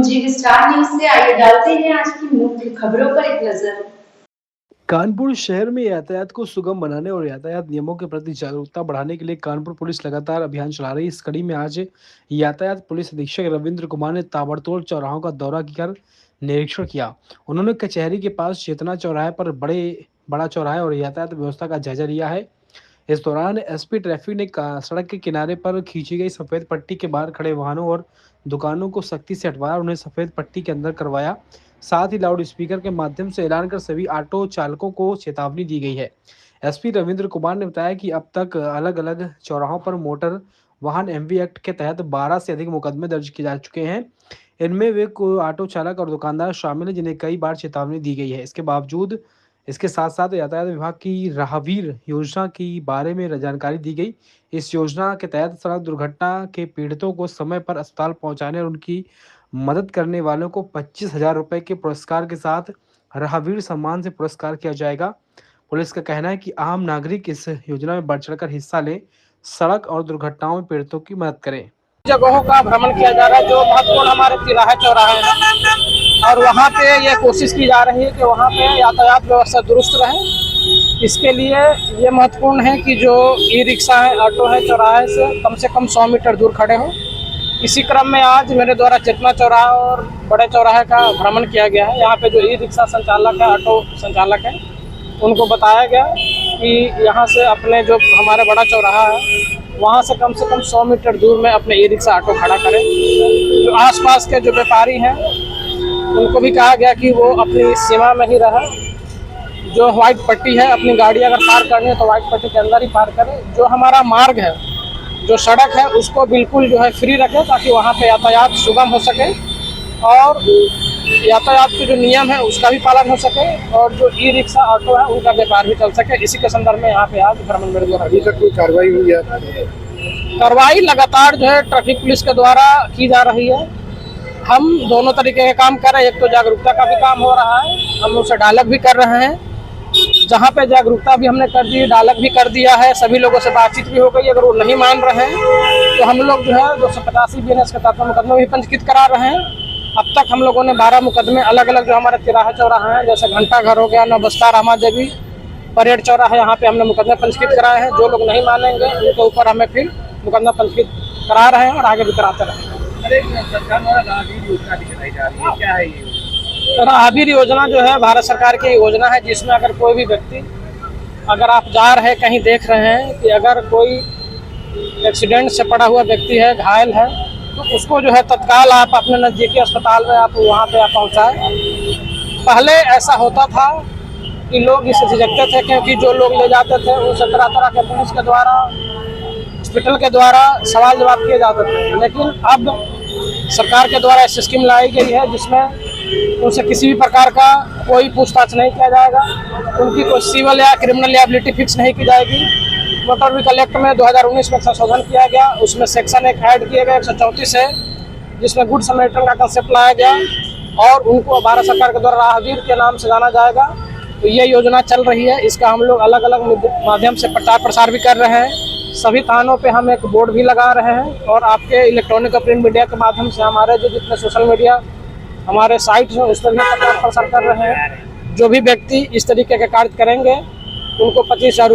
जी star news से आइए डालते हैं आज की मुख्य खबरों पर एक नजर। कानपुर शहर में यातायात को सुगम बनाने और यातायात नियमों के प्रति जागरूकता बढ़ाने के लिए कानपुर पुलिस लगातार अभियान चला रही है। इस कड़ी में आज यातायात पुलिस अधीक्षक रविंद्र कुमार ने ताबड़तोड़ चौराहों का दौरा कर निरीक्षण किया। उन्होंने कचहरी के पास चेतना चौराहे पर बड़ा चौराहे और यातायात व्यवस्था का जायजा लिया है। इस दौरान एसपी ट्रैफिक ने सड़क के किनारे पर खींची गई सफेद पट्टी के बाहर खड़े वाहनों और दुकानों को सख्ती से हटवाया, उन्हें सफेद पट्टी के अंदर करवाया। साथ ही लाउड स्पीकर के माध्यम से ऐलान कर सभी ऑटो चालकों को चेतावनी दी गई है। एसपी रविंद्र कुमार ने बताया कि अब तक अलग अलग चौराहों पर मोटर वाहन एमवी एक्ट के तहत 12 से अधिक मुकदमे दर्ज किए जा चुके हैं। इनमें वे ऑटो चालक और दुकानदार शामिल हैं जिन्हें कई बार चेतावनी दी गई है। इसके साथ साथ यातायात विभाग की राहगीर योजना के बारे में जानकारी दी गई। इस योजना के तहत सड़क दुर्घटना के पीड़ितों को समय पर अस्पताल पहुंचाने और उनकी मदद करने वालों को 25,000 रुपए के पुरस्कार के साथ राहगीर सम्मान से पुरस्कार किया जाएगा। पुलिस का कहना है कि आम नागरिक इस योजना में बढ़ चढ़कर हिस्सा लें, सड़क और दुर्घटनाओं में पीड़ितों की मदद करें। जगहों का भ्रमण किया जा रहा है जो महत्वपूर्ण हमारे तिराहे चौराहे हैं और वहाँ पे ये कोशिश की जा रही है कि वहाँ पे यातायात व्यवस्था दुरुस्त रहे। इसके लिए ये महत्वपूर्ण है कि जो ई रिक्शा है, ऑटो है, चौराहे से कम 100 मीटर दूर खड़े हों। इसी क्रम में आज मेरे द्वारा चेतना चौराहा और बड़े चौराहे का भ्रमण किया गया है। यहाँ पे जो ई रिक्शा संचालक है, ऑटो संचालक है, उनको बताया गया कि यहाँ से अपने जो हमारा बड़ा चौराहा है वहाँ से कम 100 मीटर दूर में अपने ई रिक्शा ऑटो खड़ा करें। जो आसपास के जो व्यापारी हैं उनको भी कहा गया कि वो अपनी सीमा में ही रहे। जो व्हाइट पट्टी है, अपनी गाड़ी अगर पार करनी है तो व्हाइट पट्टी के अंदर ही पार करें। जो हमारा मार्ग है, जो सड़क है, उसको बिल्कुल जो है फ्री रखें ताकि वहाँ पे यातायात सुगम हो सके और यातायात के जो नियम है उसका भी पालन हो सके और जो ई रिक्शा ऑटो है उनका व्यापार भी चल सके। इसी के संदर्भ में यहाँ पे आज भ्रमण मेरे द्वारा। अभी तक कोई कार्रवाई हुई है? कार्रवाई लगातार जो है ट्रैफिक पुलिस के द्वारा की जा रही है। हम दोनों तरीके के काम कर रहे हैं। एक तो जागरूकता का भी काम हो रहा है, हम उसे डायलॉग भी कर रहे हैं। जहाँ पे जागरूकता भी हमने कर दी, डायलॉग भी कर दिया है, सभी लोगों से बातचीत भी हो गई। अगर वो नहीं मान रहे हैं तो हम लोग जो है 285 BNS के तहत मुकदमे भी पंजीकृत करा रहे हैं। अब तक हम लोगों ने 12 मुकदमे अलग अलग जो हमारे तिराहा चौराहे हैं, जैसे घंटा घर हो गया, नवबस्ता, रामा देवी, परेड चौराहा, यहाँ पे हमने मुकदमे पंजीकृत कराए हैं। जो लोग नहीं मानेंगे उनके ऊपर हमें फिर मुकदमा पंजीकृत करा रहे हैं और आगे भी कराते रहेंगे। राहगीर योजना जो है भारत सरकार की योजना है जिसमें अगर कोई भी व्यक्ति, अगर आप जा रहे हैं कहीं देख रहे हैं कि अगर कोई एक्सीडेंट से पड़ा हुआ व्यक्ति है, घायल है, तो उसको जो है तत्काल आप अपने नज़दीकी अस्पताल में आप वहाँ पे आप पहुँचाएँ। पहले ऐसा होता था कि लोग इसे झिझकते थे क्योंकि जो लोग ले जाते थे उनसे तरह तरह के पुलिस के द्वारा, हॉस्पिटल के द्वारा सवाल जवाब किए जाते थे। लेकिन अब सरकार के द्वारा ऐसी स्कीम लाई गई है जिसमें उनसे किसी भी प्रकार का कोई पूछताछ नहीं किया जाएगा, उनकी कोई सिविल या क्रिमिनल लायबिलिटी फिक्स नहीं की जाएगी। मोटर व्हीकल एक्ट में 2019 में संशोधन किया गया, उसमें सेक्शन एक ऐड किए गए 134 है जिसमें गुड समैरिटन का कंसेप्ट लाया गया और उनको भारत सरकार के द्वारा राहगीर के नाम से जाना जाएगा। तो ये योजना चल रही है, इसका हम लोग अलग अलग माध्यम से प्रचार प्रसार भी कर रहे हैं। सभी थानों पे हम एक बोर्ड भी लगा रहे हैं और आपके इलेक्ट्रॉनिक और प्रिंट मीडिया के माध्यम से हमारे जो जितने सोशल मीडिया हमारे साइट हैं उस पर भी प्रचार प्रसार कर रहे हैं। जो भी व्यक्ति इस तरीके के कार्य करेंगे उनको 25,000